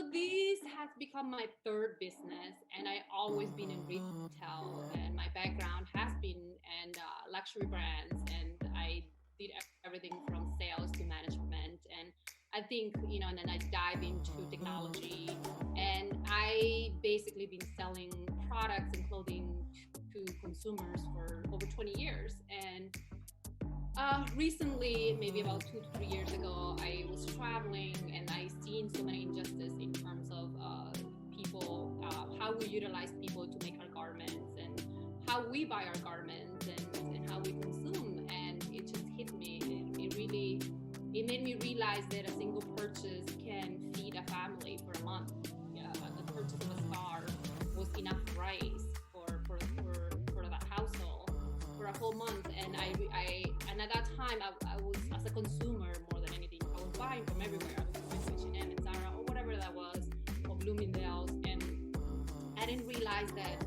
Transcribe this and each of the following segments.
So this has become my third business, and I always been in retail, and my background has been in luxury brands, and I did everything from sales to management. And I think, and then I dive into technology, and I basically been selling products and clothing to consumers for over 20 years. And recently, maybe about 2 to 3 years ago, I was traveling and I seen so many injustice in terms of people, how we utilize people to make our garments, and how we buy our garments, and how we consume. And it just hit me. It made me realize that a single purchase can feed a family for a month. Yeah, the purchase of a scarf was enough rice for that household for a whole month. And and at that time I was, as a consumer more than anything, I was buying from everywhere. I was going to H&M and Zara or whatever that was, or Bloomingdale's, and I didn't realize that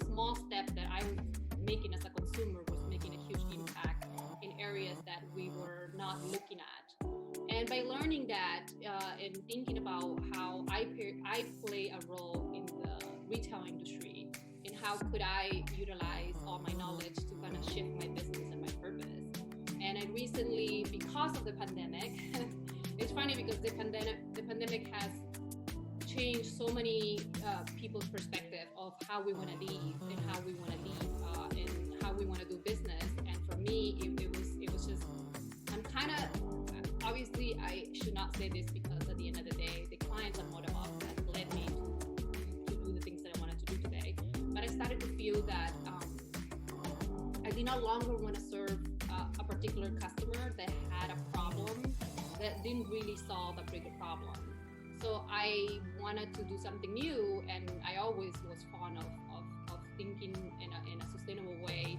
small step that I was making as a consumer was making a huge impact in areas that we were not looking at. And by learning that and thinking about how I play a role in the retail industry, and how could I utilize all my knowledge to kind of shift my business and my purpose. And I recently, because of the pandemic, it's funny because the pandemic has changed so many people's perspective of how we want to live, and how we want to live, and how we want to do business. And for me, it was just, I'm kind of, obviously I should not say this, because at the end of the day, the clients are motive that led me to do the things that I wanted to do today. But I started to feel that I did no longer want to serve a particular customer that had a problem that didn't really solve a bigger problem. So I wanted to do something new, and I always was fond of thinking in a sustainable way.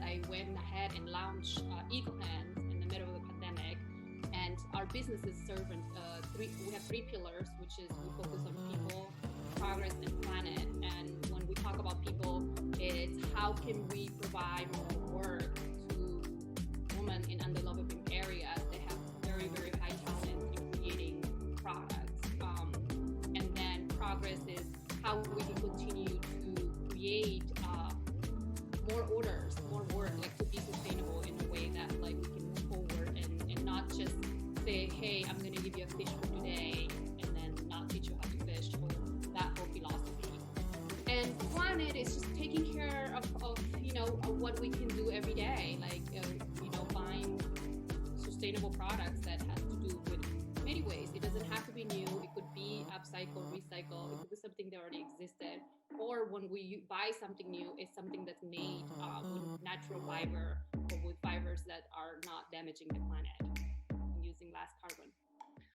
I went ahead and launched EcoHands in the middle of the pandemic. And our businesses serve we have three pillars, which is we focus on people, progress, and planet. And when we talk about people, it's how can we provide more work to women in underdeveloping areas that have very, very high talent in creating products. And then progress is how we can continue to create more orders, more work, like to be sustainable in a way that like we can move forward, and not just say, hey, I'm going to give you a fish for today, and then not teach you how to fish, or that whole philosophy. And planet is just taking care of what we can do every day, like buying sustainable products that have to do with many ways. It doesn't have to be new. It could be upcycle, recycle. It could be something that already existed. Or when we buy something new, it's something that's made with natural fiber, or with fibers that are not damaging the planet, using less carbon.